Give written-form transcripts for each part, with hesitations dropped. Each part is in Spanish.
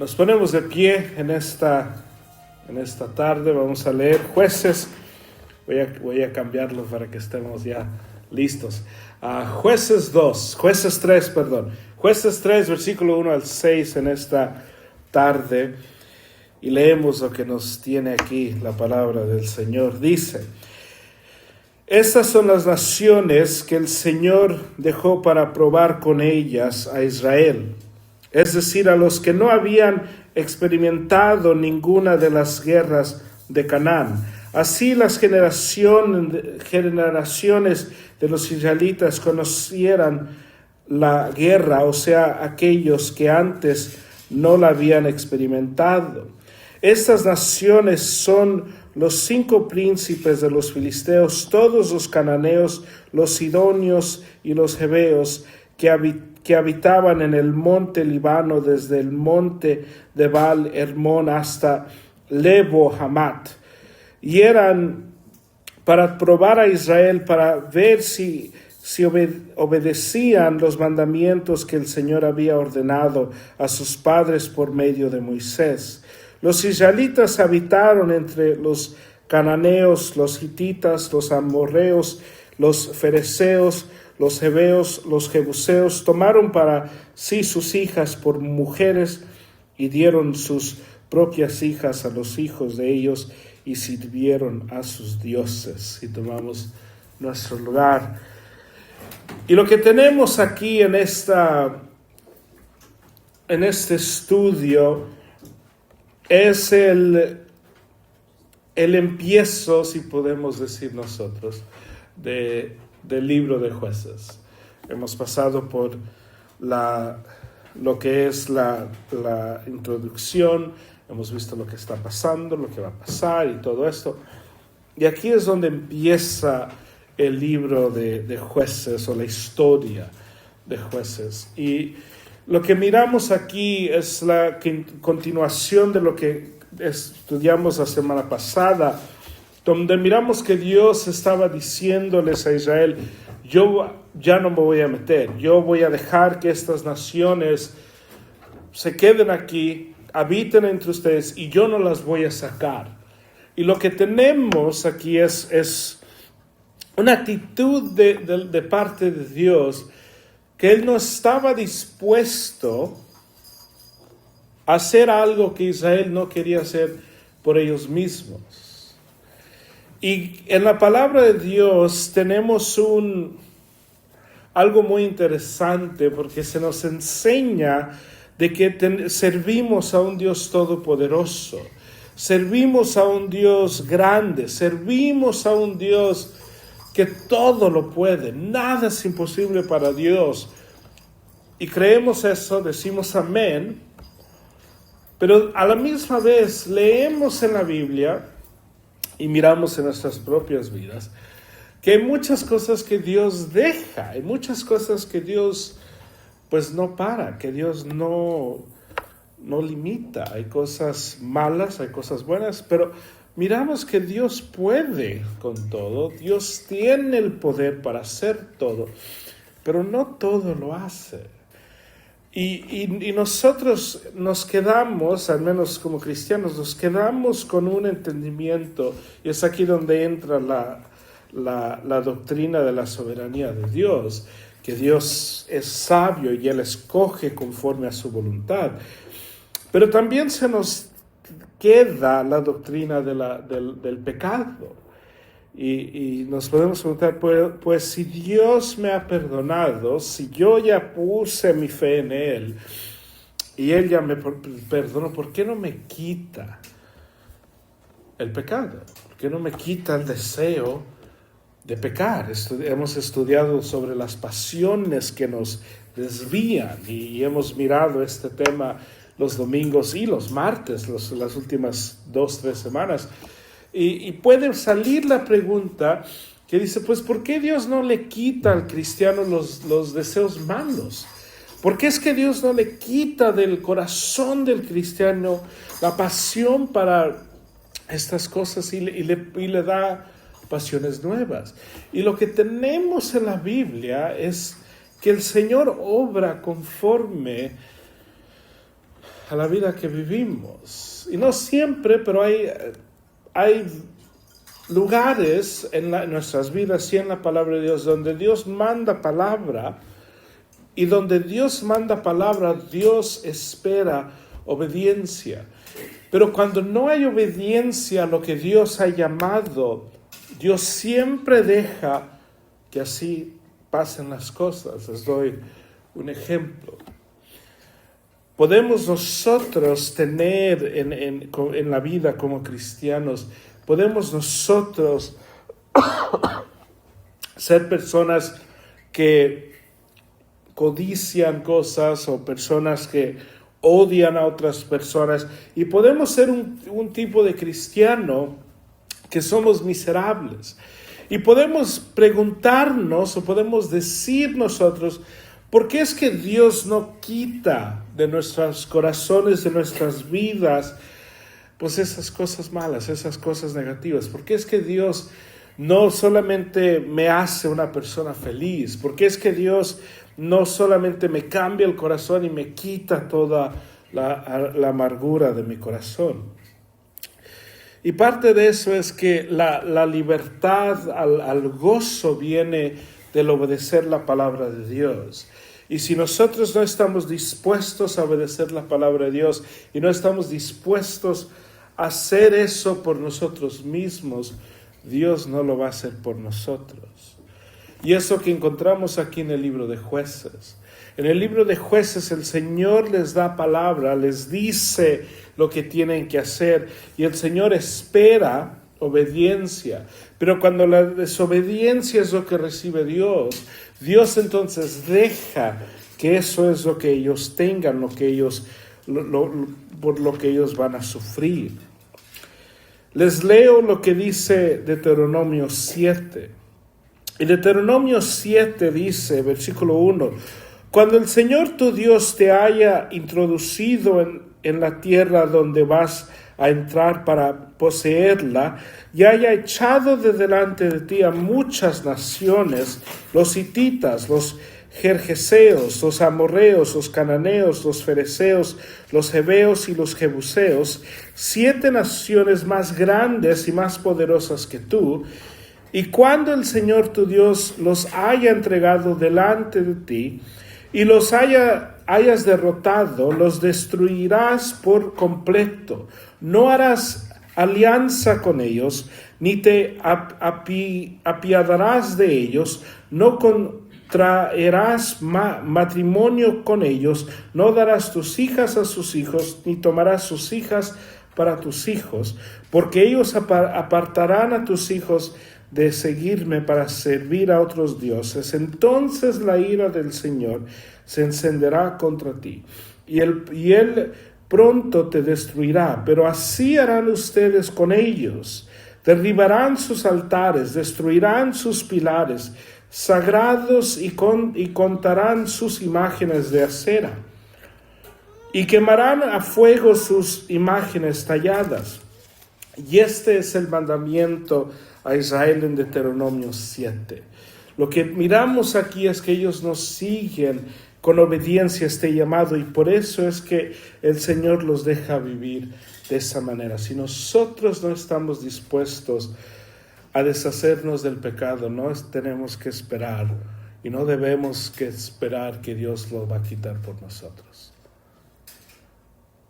Nos ponemos de pie en esta tarde. Vamos a leer Jueces. Voy a cambiarlo para que estemos ya listos. Jueces 3, versículo 1 al 6 en esta tarde. Y leemos lo que nos tiene aquí la palabra del Señor. Dice: estas son las naciones que el Señor dejó para probar con ellas a Israel, es decir, a los que no habían experimentado ninguna de las guerras de Canaán. Así las generaciones de los israelitas conocieran la guerra, o sea, aquellos que antes no la habían experimentado. Estas naciones son los 5 príncipes de los filisteos, todos los cananeos, los sidonios y los heveos, que habitaban en el monte Líbano, desde el monte de Baal Hermón hasta Lebo Hamat. Y eran para probar a Israel, para ver si obedecían los mandamientos que el Señor había ordenado a sus padres por medio de Moisés. Los israelitas habitaron entre los cananeos, los hititas, los amorreos, los fereceos, los heveos, los jebuseos. Tomaron para sí sus hijas por mujeres y dieron sus propias hijas a los hijos de ellos y sirvieron a sus dioses. Y tomamos nuestro lugar. Y lo que tenemos aquí en este estudio es el empiezo, si podemos decir nosotros, del libro de Jueces. Hemos pasado por lo que es la introducción, hemos visto lo que está pasando, lo que va a pasar y todo esto. Y aquí es donde empieza el libro de Jueces, o la historia de Jueces. Y lo que miramos aquí es la continuación de lo que estudiamos la semana pasada, donde miramos que Dios estaba diciéndoles a Israel: yo ya no me voy a meter, yo voy a dejar que estas naciones se queden aquí, habiten entre ustedes, y yo no las voy a sacar. Y lo que tenemos aquí es una actitud de parte de Dios, que Él no estaba dispuesto a hacer algo que Israel no quería hacer por ellos mismos. Y en la palabra de Dios tenemos algo muy interesante, porque se nos enseña de que servimos a un Dios todopoderoso, servimos a un Dios grande, servimos a un Dios que todo lo puede, nada es imposible para Dios. Y creemos eso, decimos amén, pero a la misma vez leemos en la Biblia y miramos en nuestras propias vidas que hay muchas cosas que Dios deja, hay muchas cosas que Dios pues no para, que Dios no limita. Hay cosas malas, hay cosas buenas, pero miramos que Dios puede con todo, Dios tiene el poder para hacer todo, pero no todo lo hace. Y nosotros nos quedamos, al menos como cristianos, nos quedamos con un entendimiento, y es aquí donde entra la doctrina de la soberanía de Dios, que Dios es sabio y Él escoge conforme a su voluntad. Pero también se nos queda la doctrina del pecado. Y nos podemos preguntar, pues si Dios me ha perdonado, si yo ya puse mi fe en Él y Él ya me perdonó, ¿por qué no me quita el pecado? ¿Por qué no me quita el deseo de pecar? Hemos estudiado sobre las pasiones que nos desvían y hemos mirado este tema los domingos y los martes, las últimas 2-3 semanas. Y puede salir la pregunta que dice, pues, ¿por qué Dios no le quita al cristiano los deseos malos? ¿Por qué es que Dios no le quita del corazón del cristiano la pasión para estas cosas y le da pasiones nuevas? Y lo que tenemos en la Biblia es que el Señor obra conforme a la vida que vivimos. Y no siempre, pero hay lugares en nuestras vidas y en la palabra de Dios donde Dios manda palabra, y donde Dios manda palabra, Dios espera obediencia. Pero cuando no hay obediencia a lo que Dios ha llamado, Dios siempre deja que así pasen las cosas. Les doy un ejemplo. Podemos nosotros tener en la vida como cristianos, podemos nosotros ser personas que codician cosas o personas que odian a otras personas, y podemos ser un tipo de cristiano que somos miserables. Y podemos preguntarnos o podemos decir nosotros, ¿por qué es que Dios no quita de nuestros corazones, de nuestras vidas, pues esas cosas malas, esas cosas negativas? ¿Por qué es que Dios no solamente me hace una persona feliz? ¿Por qué es que Dios no solamente me cambia el corazón y me quita toda la amargura de mi corazón? Y parte de eso es que la libertad al gozo viene del obedecer la palabra de Dios. Y si nosotros no estamos dispuestos a obedecer la palabra de Dios y no estamos dispuestos a hacer eso por nosotros mismos, Dios no lo va a hacer por nosotros. Y eso que encontramos aquí en el libro de Jueces. En el libro de Jueces el Señor les da palabra, les dice lo que tienen que hacer, y el Señor espera obediencia. Pero cuando la desobediencia es lo que recibe Dios, Dios entonces deja que eso es lo que ellos tengan, por lo que ellos van a sufrir. Les leo lo que dice Deuteronomio 7. Y Deuteronomio 7 dice, versículo 1, cuando el Señor tu Dios te haya introducido en la tierra donde vas a entrar para poseerla, y haya echado de delante de ti a muchas naciones, los hititas, los gergeseos, los amorreos, los cananeos, los fereceos, los heveos y los jebuseos, 7 naciones más grandes y más poderosas que tú, y cuando el Señor tu Dios los haya entregado delante de ti, y los hayas derrotado, los destruirás por completo. No harás alianza con ellos, ni te apiadarás de ellos, no contraerás matrimonio con ellos, no darás tus hijas a sus hijos, ni tomarás sus hijas para tus hijos, porque ellos apartarán a tus hijos de seguirme para servir a otros dioses. Entonces la ira del Señor se encenderá contra ti, y él pronto te destruirá, pero así harán ustedes con ellos. Derribarán sus altares, destruirán sus pilares sagrados y contarán sus imágenes de acera, y quemarán a fuego sus imágenes talladas. Y este es el mandamiento a Israel en Deuteronomio 7. Lo que miramos aquí es que ellos no siguen con obediencia este llamado, y por eso es que el Señor los deja vivir de esa manera. Si nosotros no estamos dispuestos a deshacernos del pecado, no tenemos que esperar, y no debemos que esperar que Dios lo va a quitar por nosotros.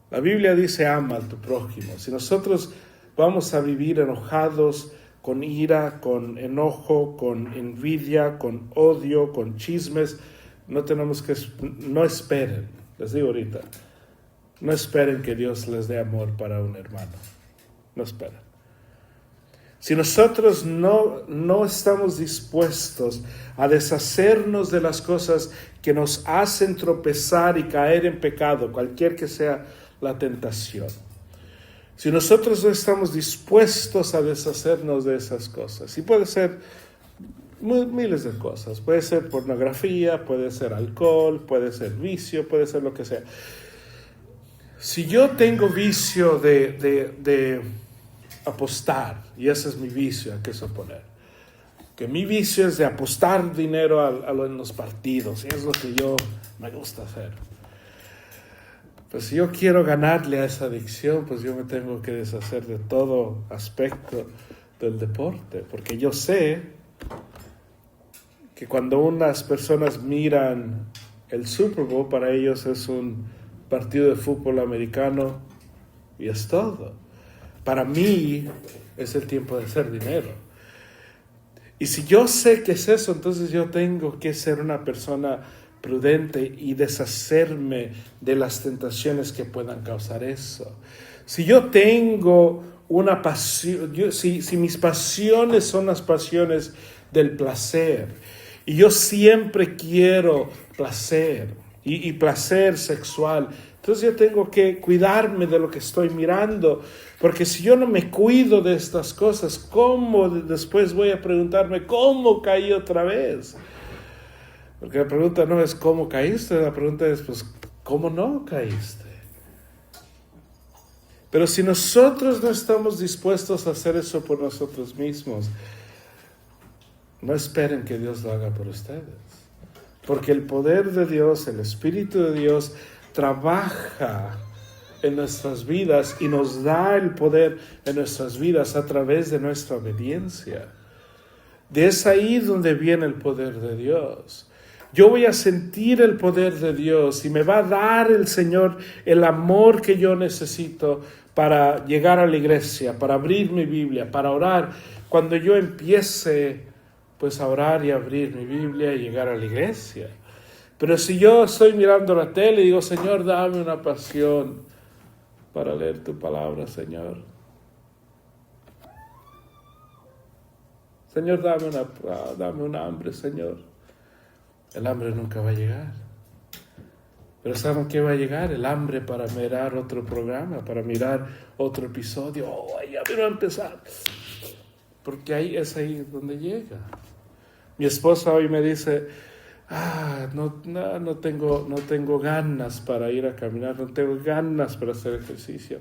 La Biblia dice, ama a tu prójimo. Si nosotros vamos a vivir enojados, con ira, con enojo, con envidia, con odio, con chismes, no esperen, les digo ahorita, no esperen que Dios les dé amor para un hermano, no esperen. Si nosotros no estamos dispuestos a deshacernos de las cosas que nos hacen tropezar y caer en pecado, cualquier que sea la tentación, si nosotros no estamos dispuestos a deshacernos de esas cosas, y puede ser miles de cosas, puede ser pornografía, puede ser alcohol, puede ser vicio, puede ser lo que sea. Si yo tengo vicio de apostar, y ese es mi vicio, hay que suponer, que mi vicio es de apostar dinero en los partidos, y es lo que yo me gusta hacer. Pues si yo quiero ganarle a esa adicción, pues yo me tengo que deshacer de todo aspecto del deporte, porque yo sé que cuando unas personas miran el Super Bowl, para ellos es un partido de fútbol americano y es todo. Para mí es el tiempo de hacer dinero. Y si yo sé que es eso, entonces yo tengo que ser una persona prudente y deshacerme de las tentaciones que puedan causar eso. Si yo tengo una pasión, si mis pasiones son las pasiones del placer, y yo siempre quiero placer, y placer sexual, entonces yo tengo que cuidarme de lo que estoy mirando, porque si yo no me cuido de estas cosas, ¿cómo después voy a preguntarme cómo caí otra vez? Porque la pregunta no es cómo caíste, la pregunta es pues cómo no caíste. Pero si nosotros no estamos dispuestos a hacer eso por nosotros mismos, no esperen que Dios lo haga por ustedes. Porque el poder de Dios, el Espíritu de Dios, trabaja en nuestras vidas y nos da el poder en nuestras vidas a través de nuestra obediencia. Es ahí donde viene el poder de Dios. Yo voy a sentir el poder de Dios y me va a dar el Señor el amor que yo necesito para llegar a la iglesia, para abrir mi Biblia, para orar. Cuando yo empiece pues a orar y abrir mi Biblia y llegar a la iglesia. Pero si yo estoy mirando la tele y digo, Señor, dame una pasión para leer tu palabra, Señor. Señor, dame un hambre, Señor. El hambre nunca va a llegar. Pero ¿saben qué va a llegar? El hambre para mirar otro programa, para mirar otro episodio. Oh, ya me va a empezar. Porque es ahí donde llega. Mi esposa hoy me dice, no tengo ganas para ir a caminar, no tengo ganas para hacer ejercicio.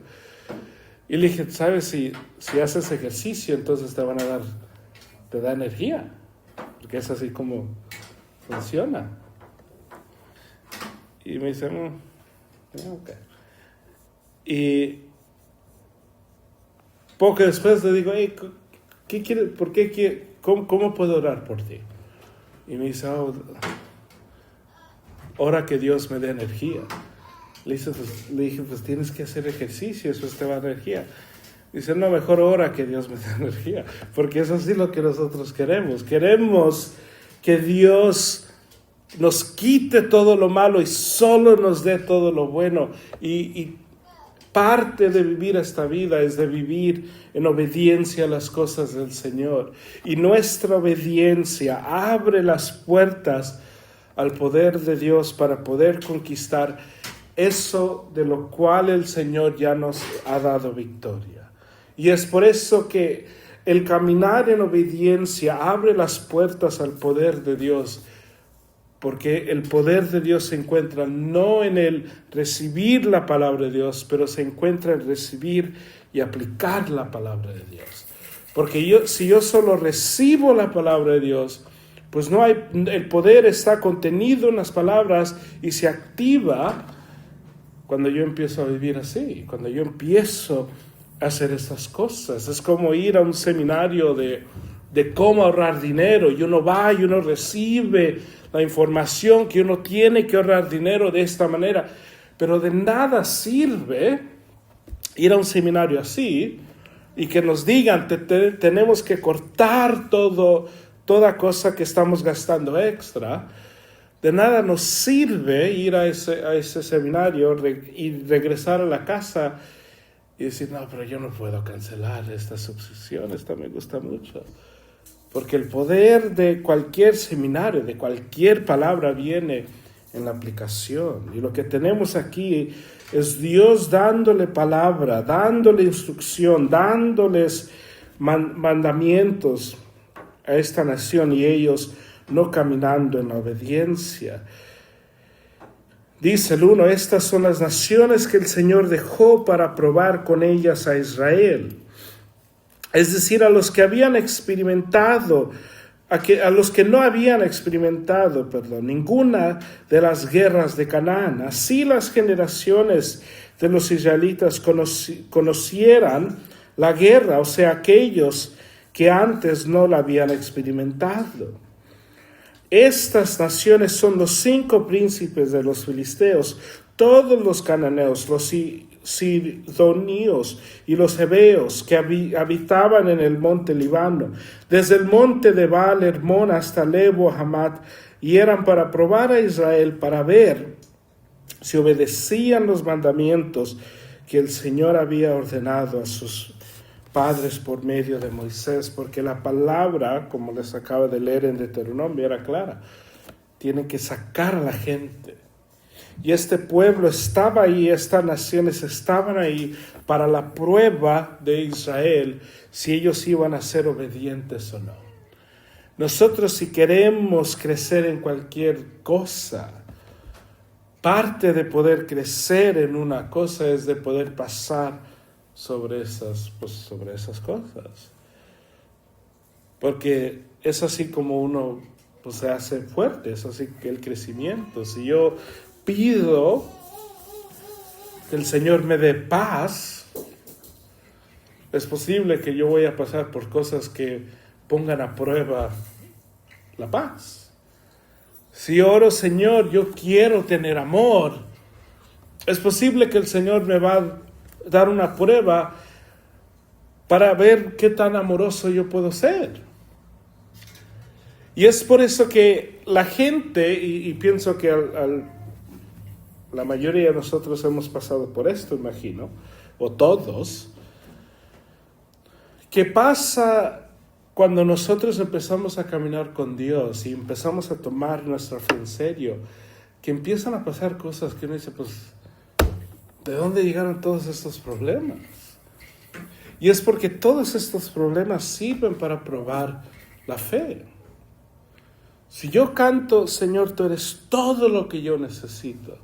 Y le dije, ¿sabes? Si haces ejercicio, entonces te da energía. Porque es así como funciona. Y me dice, ok. Y poco después le digo, hey, ¿qué quieres? ¿Por qué quieres? ¿Cómo puedo orar por ti? Y me dice, ora que Dios me dé energía. Le dije, pues tienes que hacer ejercicio, eso te va a dar energía. Dice, no, mejor ora que Dios me dé energía, porque eso sí es lo que nosotros queremos. Queremos que Dios nos quite todo lo malo y solo nos dé todo lo bueno. Y parte de vivir esta vida es de vivir en obediencia a las cosas del Señor. Y nuestra obediencia abre las puertas al poder de Dios para poder conquistar eso de lo cual el Señor ya nos ha dado victoria. Y es por eso que el caminar en obediencia abre las puertas al poder de Dios. Porque el poder de Dios se encuentra no en el recibir la palabra de Dios, pero se encuentra en recibir y aplicar la palabra de Dios. Porque si yo solo recibo la palabra de Dios, pues el poder está contenido en las palabras y se activa cuando yo empiezo a vivir así, cuando yo empiezo a hacer estas cosas. Es como ir a un seminario de cómo ahorrar dinero, y uno va y uno recibe la información que uno tiene que ahorrar dinero de esta manera, pero de nada sirve ir a un seminario así y que nos digan tenemos que cortar toda cosa que estamos gastando extra. De nada nos sirve ir a ese seminario y regresar a la casa y decir, no, pero yo no puedo cancelar esta suscripción, esta me gusta mucho. Porque el poder de cualquier seminario, de cualquier palabra, viene en la aplicación. Y lo que tenemos aquí es Dios dándole palabra, dándole instrucción, dándoles mandamientos a esta nación y ellos no caminando en la obediencia. Dice el 1, estas son las naciones que el Señor dejó para probar con ellas a Israel. Es decir, a los que habían experimentado a los que no habían experimentado, ninguna de las guerras de Canaán. Así las generaciones de los israelitas conocieran la guerra, o sea, aquellos que antes no la habían experimentado. Estas naciones son los 5 príncipes de los filisteos, todos los cananeos, los sidonios y los heveos que habitaban en el monte Líbano, desde el monte de Baal Hermón hasta Lebo Hamat, y eran para probar a Israel, para ver si obedecían los mandamientos que el Señor había ordenado a sus padres por medio de Moisés, porque la palabra, como les acabo de leer en Deuteronomio, era clara. Tienen que sacar a la gente. Y este pueblo estaba ahí, estas naciones estaban ahí para la prueba de Israel, si ellos iban a ser obedientes o no. Nosotros, si queremos crecer en cualquier cosa, parte de poder crecer en una cosa es de poder pasar sobre esas cosas. Porque es así como uno se hace fuerte, es así que el crecimiento. Si yo pido que el Señor me dé paz, es posible que yo voy a pasar por cosas que pongan a prueba la paz. Si oro, Señor, yo quiero tener amor, es posible que el Señor me va a dar una prueba para ver qué tan amoroso yo puedo ser. Y es por eso que la gente, y pienso que la mayoría de nosotros hemos pasado por esto, imagino, o todos, ¿qué pasa cuando nosotros empezamos a caminar con Dios y empezamos a tomar nuestra fe en serio? Que empiezan a pasar cosas que uno dice, ¿de dónde llegaron todos estos problemas? Y es porque todos estos problemas sirven para probar la fe. Si yo canto, Señor, tú eres todo lo que yo necesito.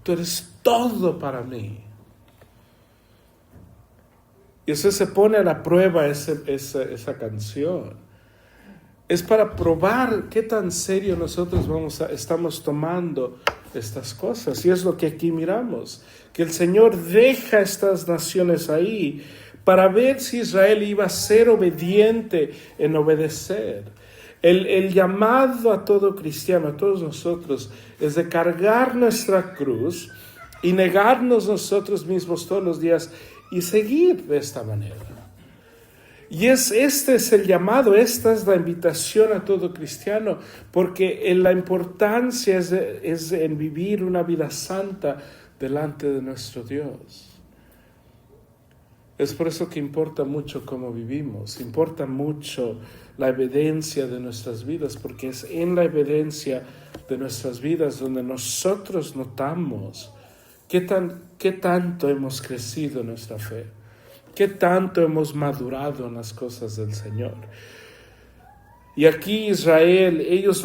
Tú eres todo para mí. Y eso se pone a la prueba esa canción. Es para probar qué tan serio nosotros estamos tomando estas cosas. Y es lo que aquí miramos, que el Señor deja estas naciones ahí para ver si Israel iba a ser obediente en obedecer. El llamado a todo cristiano, a todos nosotros, es de cargar nuestra cruz y negarnos nosotros mismos todos los días y seguir de esta manera. Y este es el llamado, esta es la invitación a todo cristiano, porque la importancia es en vivir una vida santa delante de nuestro Dios. Es por eso que importa mucho cómo vivimos, importa mucho la evidencia de nuestras vidas, porque es en la evidencia de nuestras vidas donde nosotros notamos qué tanto hemos crecido en nuestra fe. ¿Qué tanto hemos madurado en las cosas del Señor? Y aquí Israel, ellos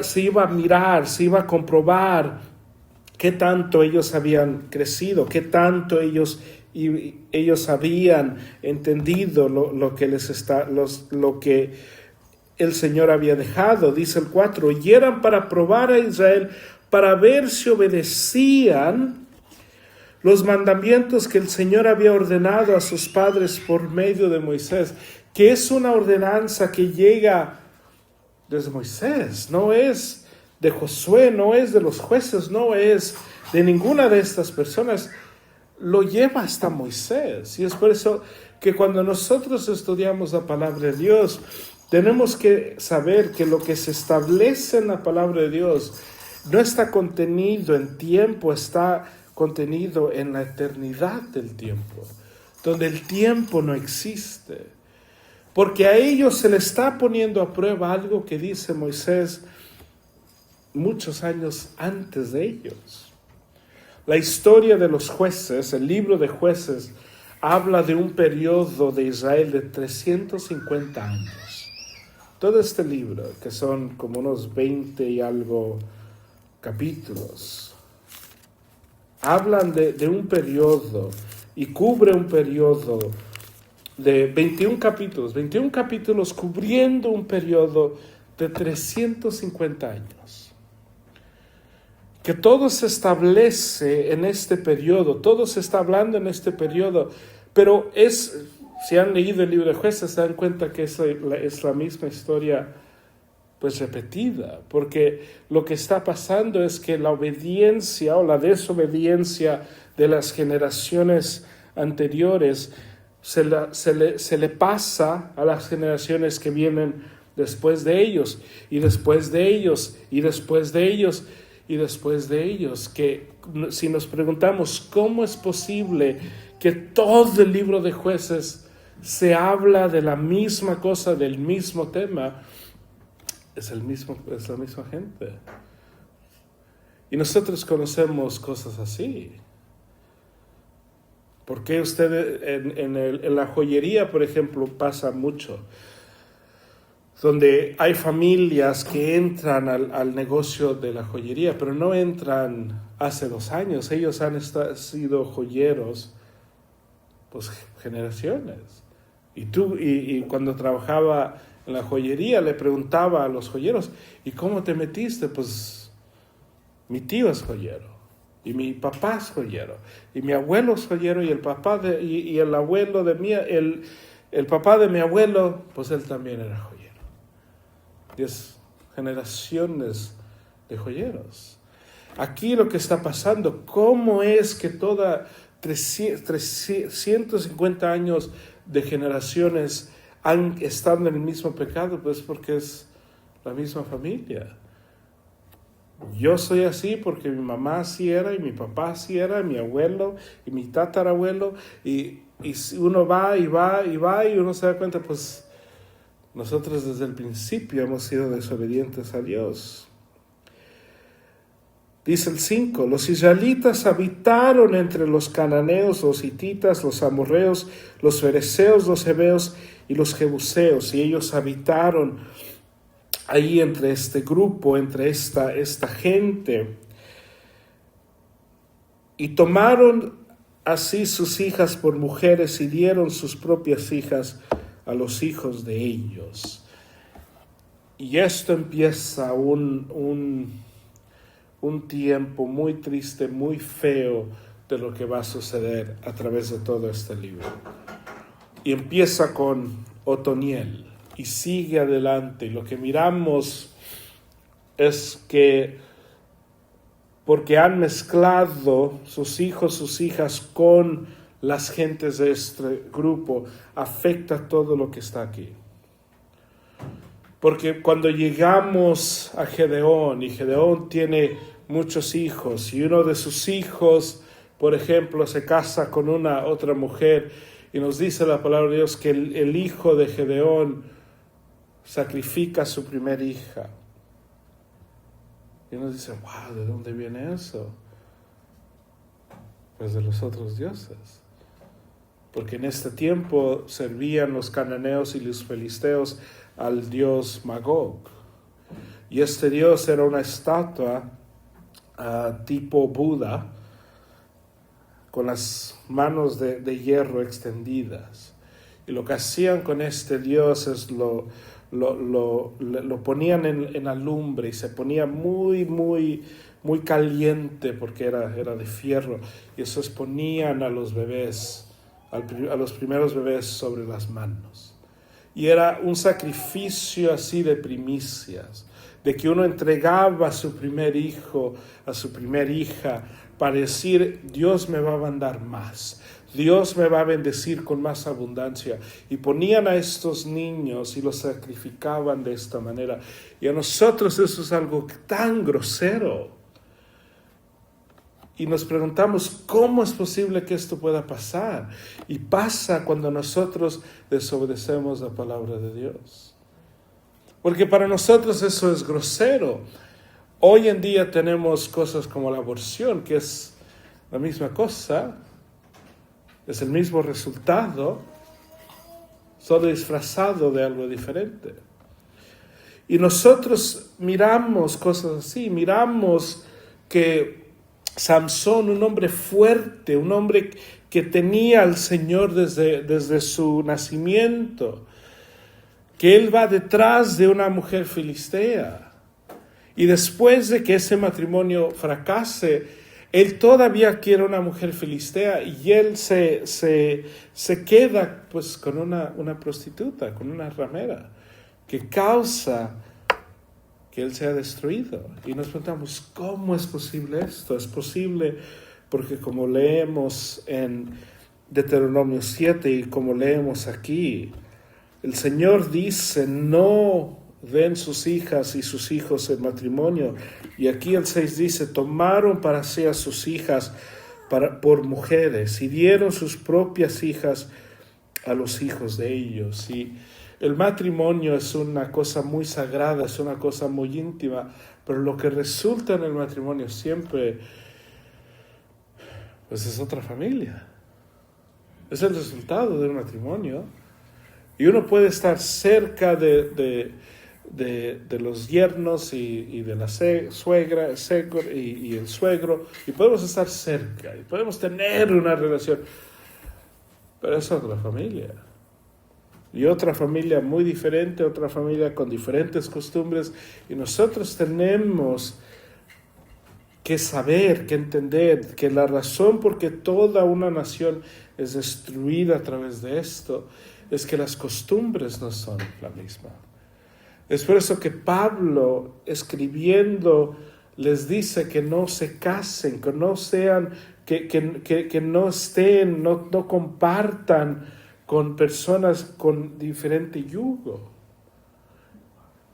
se iba a mirar, se iba a comprobar qué tanto ellos habían crecido, qué tanto ellos habían entendido lo que el Señor había dejado. Dice el 4, y eran para probar a Israel, para ver si obedecían los mandamientos que el Señor había ordenado a sus padres por medio de Moisés, que es una ordenanza que llega desde Moisés, no es de Josué, no es de los jueces, no es de ninguna de estas personas, lo lleva hasta Moisés. Y es por eso que cuando nosotros estudiamos la palabra de Dios, tenemos que saber que lo que se establece en la palabra de Dios no está contenido en tiempo, está contenido en la eternidad del tiempo, donde el tiempo no existe. Porque a ellos se les está poniendo a prueba algo que dice Moisés muchos años antes de ellos. La historia de los jueces, el libro de Jueces, habla de un periodo de Israel de 350 años. Todo este libro, que son como unos 20 y algo capítulos, hablan de un periodo y cubre un periodo de 21 capítulos cubriendo un periodo de 350 años. Que todo se establece en este periodo, todo se está hablando en este periodo, pero si han leído el libro de Jueces, se dan cuenta que es la misma historia pues repetida, porque lo que está pasando es que la obediencia o la desobediencia de las generaciones anteriores se le pasa a las generaciones que vienen después de ellos, y después de ellos, y después de ellos, y después de ellos, que si nos preguntamos cómo es posible que todo el libro de Jueces se habla de la misma cosa, del mismo tema, es la misma gente. Y nosotros conocemos cosas así. ¿Por qué usted en la joyería, por ejemplo, pasa mucho? Donde hay familias que entran al negocio de la joyería, pero no entran hace 2 años. Ellos han sido joyeros, pues, generaciones. Y cuando trabajaba en la joyería, le preguntaba a los joyeros, ¿y cómo te metiste? Pues, mi tío es joyero, y mi papá es joyero, y mi abuelo es joyero, y el papá y el abuelo de el papá de mi abuelo, pues él también era joyero. 10 generaciones de joyeros. Aquí lo que está pasando, ¿cómo es que 350 años de generaciones han estado en el mismo pecado? Pues porque es la misma familia. Yo soy así porque mi mamá así era, y mi papá así era, y mi abuelo, y mi tatarabuelo, y uno va, y uno se da cuenta, pues, nosotros desde el principio hemos sido desobedientes a Dios. Dice el 5, los israelitas habitaron entre los cananeos, los hititas, los amorreos, los fereceos, los heveos y los jebuseos, y ellos habitaron ahí entre este grupo, entre esta gente, y tomaron así sus hijas por mujeres y dieron sus propias hijas a los hijos de ellos. Y esto empieza un tiempo muy triste, muy feo de lo que va a suceder a través de todo este libro. Y empieza con Otoniel y sigue adelante. Y lo que miramos es que porque han mezclado sus hijos, sus hijas con las gentes de este grupo, afecta todo lo que está aquí. Porque cuando llegamos a Gedeón, y Gedeón tiene muchos hijos, y uno de sus hijos, por ejemplo, se casa con otra mujer, y nos dice la palabra de Dios que el hijo de Gedeón sacrifica a su primera hija. Y uno dice, wow, ¿de dónde viene eso? Pues de los otros dioses. Porque en este tiempo servían los cananeos y los filisteos al dios Magog. Y este dios era una estatua tipo Buda, con las manos de hierro extendidas. Y lo que hacían con este dios es lo ponían en la lumbre, y se ponía muy, muy, muy caliente porque era de fierro, y eso exponían a los bebés, a los primeros bebés sobre las manos. Y era un sacrificio así de primicias, de que uno entregaba a su primer hijo, a su primer hija, para decir, Dios me va a mandar más, Dios me va a bendecir con más abundancia. Y ponían a estos niños y los sacrificaban de esta manera. Y a nosotros eso es algo tan grosero. Y nos preguntamos, ¿cómo es posible que esto pueda pasar? Y pasa cuando nosotros desobedecemos la palabra de Dios. Porque para nosotros eso es grosero. Hoy en día tenemos cosas como la aborción, que es la misma cosa, es el mismo resultado, solo disfrazado de algo diferente. Y nosotros miramos cosas así, miramos que Samson, un hombre fuerte, un hombre que tenía al Señor desde su nacimiento, que él va detrás de una mujer filistea. Y después de que ese matrimonio fracase, él todavía quiere una mujer filistea y él se queda pues con una prostituta, con una ramera, que causa que él sea destruido. Y nos preguntamos, ¿cómo es posible esto? Es posible porque como leemos en Deuteronomio 7 y como leemos aquí, el Señor dice, no den sus hijas y sus hijos en matrimonio. Y aquí el 6 dice, tomaron para sí a sus hijas por mujeres y dieron sus propias hijas a los hijos de ellos. Y el matrimonio es una cosa muy sagrada, es una cosa muy íntima, pero lo que resulta en el matrimonio siempre pues es otra familia. Es el resultado de un matrimonio. Y uno puede estar cerca de los yernos y de la suegra y el suegro, y podemos estar cerca, y podemos tener una relación, pero es otra familia. Y otra familia muy diferente, otra familia con diferentes costumbres, y nosotros tenemos que saber, que entender que la razón por que toda una nación es destruida a través de esto es que las costumbres no son la misma. Es por eso que Pablo, escribiendo, les dice que no se casen, que no sean, que no estén, no compartan con personas con diferente yugo.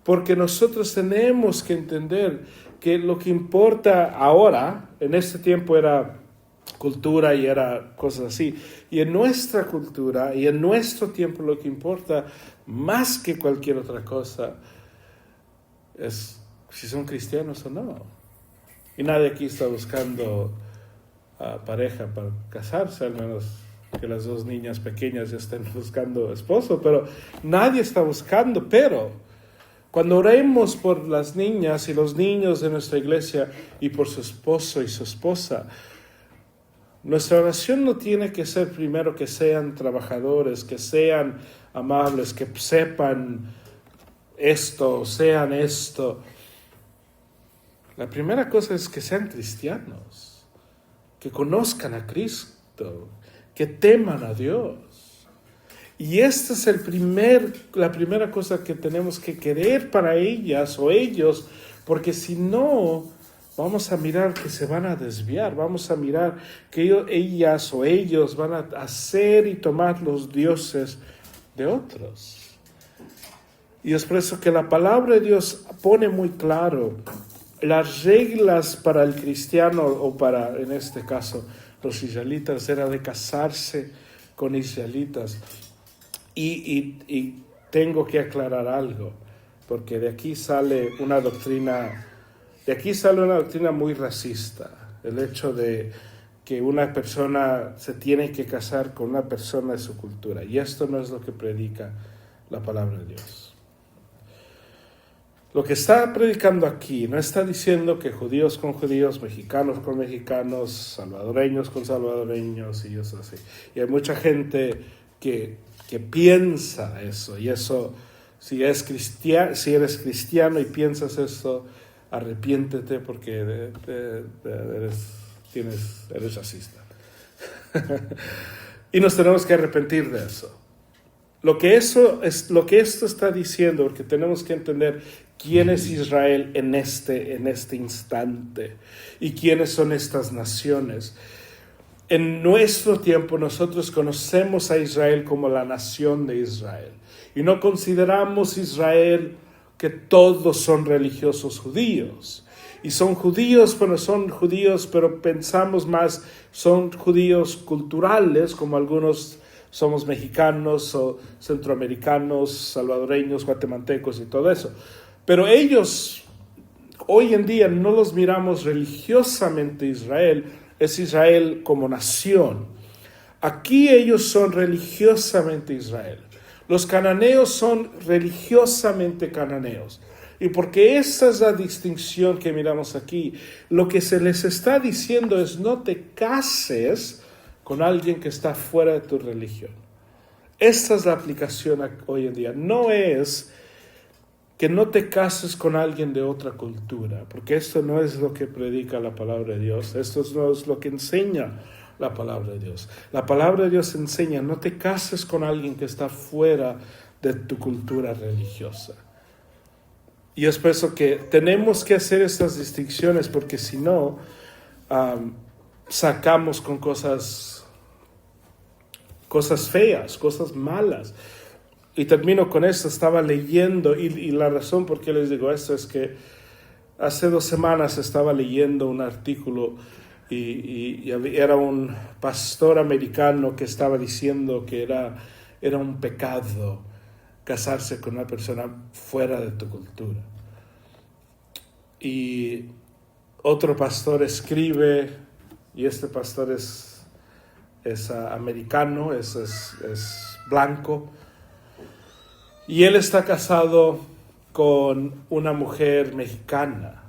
Porque nosotros tenemos que entender que lo que importa ahora, en este tiempo era cultura y era cosas así, y en nuestra cultura y en nuestro tiempo lo que importa más que cualquier otra cosa es si son cristianos o no. Y nadie aquí está buscando pareja para casarse, al menos que las dos niñas pequeñas ya estén buscando esposo, pero nadie está buscando. Pero cuando oremos por las niñas y los niños de nuestra iglesia y por su esposo y su esposa, nuestra oración no tiene que ser primero que sean trabajadores, que sean amables, que sepan esto, sean esto. La primera cosa es que sean cristianos, que conozcan a Cristo, que teman a Dios. Y esta es la primera cosa que tenemos que querer para ellas o ellos, porque si no, vamos a mirar que se van a desviar, vamos a mirar que ellas o ellos van a hacer y tomar los dioses de otros. Y es por eso que la palabra de Dios pone muy claro las reglas para el cristiano o para, en este caso, los israelitas, era de casarse con israelitas. Y tengo que aclarar algo, porque de aquí sale una doctrina muy racista, el hecho de que una persona se tiene que casar con una persona de su cultura, y esto no es lo que predica la palabra de Dios. Lo que está predicando aquí no está diciendo que judíos con judíos, mexicanos con mexicanos, salvadoreños con salvadoreños y eso así. Y hay mucha gente que piensa eso, y eso, si eres cristiano y piensas eso, arrepiéntete porque eres racista. Y nos tenemos que arrepentir de eso. Lo que esto está diciendo, porque tenemos que entender quién es Israel en este instante y quiénes son estas naciones. En nuestro tiempo nosotros conocemos a Israel como la nación de Israel y no consideramos Israel que todos son religiosos judíos. Y son judíos, pero pensamos más, son judíos culturales, como algunos somos mexicanos o centroamericanos, salvadoreños, guatemaltecos y todo eso. Pero ellos, hoy en día, no los miramos religiosamente Israel, es Israel como nación. Aquí ellos son religiosamente Israel. Los cananeos son religiosamente cananeos. Y porque esa es la distinción que miramos aquí. Lo que se les está diciendo es no te cases con alguien que está fuera de tu religión. Esta es la aplicación hoy en día. No es que no te cases con alguien de otra cultura, porque esto no es lo que predica la palabra de Dios. Esto no es lo que enseña la palabra de Dios. La palabra de Dios enseña, no te cases con alguien que está fuera de tu cultura religiosa. Y es por eso que tenemos que hacer estas distinciones, porque si no, sacamos con cosas feas, cosas malas. Y termino con esto. Estaba leyendo, y la razón por qué les digo esto es que hace 2 semanas estaba leyendo un artículo y era un pastor americano que estaba diciendo que era un pecado casarse con una persona fuera de tu cultura. Y otro pastor escribe, y este pastor es americano, es blanco, y él está casado con una mujer mexicana,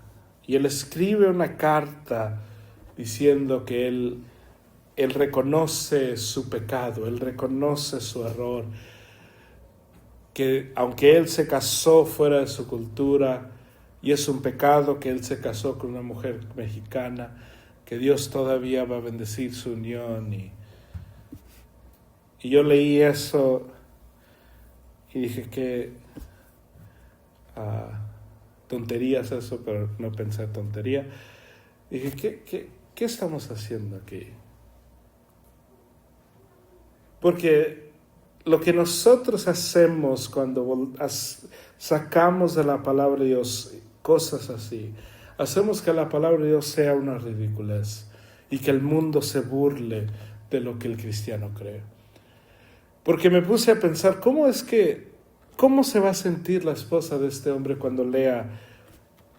y él escribe una carta diciendo que él reconoce su pecado, él reconoce su error, que aunque él se casó fuera de su cultura, y es un pecado que él se casó con una mujer mexicana, que Dios todavía va a bendecir su unión. Y yo leí eso y dije que tonterías eso, pero no pensé tontería. Dije, ¿qué estamos haciendo aquí? Porque lo que nosotros hacemos cuando sacamos de la palabra de Dios cosas así, hacemos que la palabra de Dios sea una ridiculez y que el mundo se burle de lo que el cristiano cree. Porque me puse a pensar, ¿cómo se va a sentir la esposa de este hombre cuando lea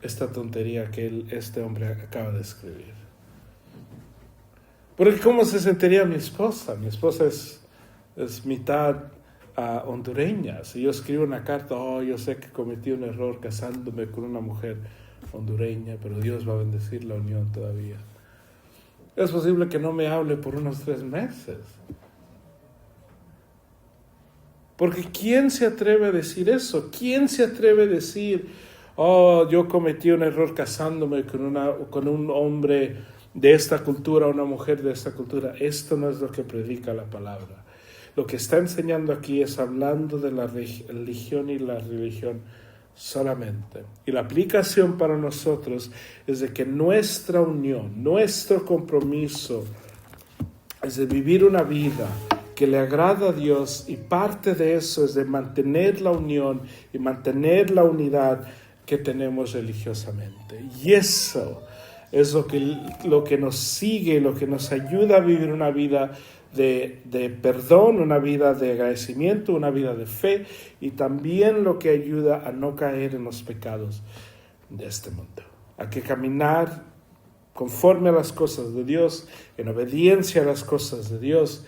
esta tontería que este hombre acaba de escribir? Porque ¿cómo se sentiría mi esposa? Mi esposa es mitad hondureña. Si yo escribo una carta, yo sé que cometí un error casándome con una mujer hondureña, pero Dios va a bendecir la unión todavía. Es posible que no me hable por unos 3 meses. Porque ¿quién se atreve a decir eso? ¿Quién se atreve a decir, yo cometí un error casándome con un hombre de esta cultura, una mujer de esta cultura? Esto no es lo que predica la palabra. Lo que está enseñando aquí es hablando de la religión y la religión solamente. Y la aplicación para nosotros es de que nuestra unión, nuestro compromiso es de vivir una vida que le agrada a Dios, y parte de eso es de mantener la unión y mantener la unidad que tenemos religiosamente. Y eso es lo que nos sigue, lo que nos ayuda a vivir una vida de perdón, una vida de agradecimiento, una vida de fe, y también lo que ayuda a no caer en los pecados de este mundo. Hay que caminar conforme a las cosas de Dios, en obediencia a las cosas de Dios,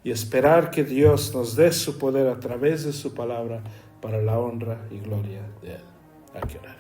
y esperar que Dios nos dé su poder a través de su palabra para la honra y gloria de Él. Hay que orar.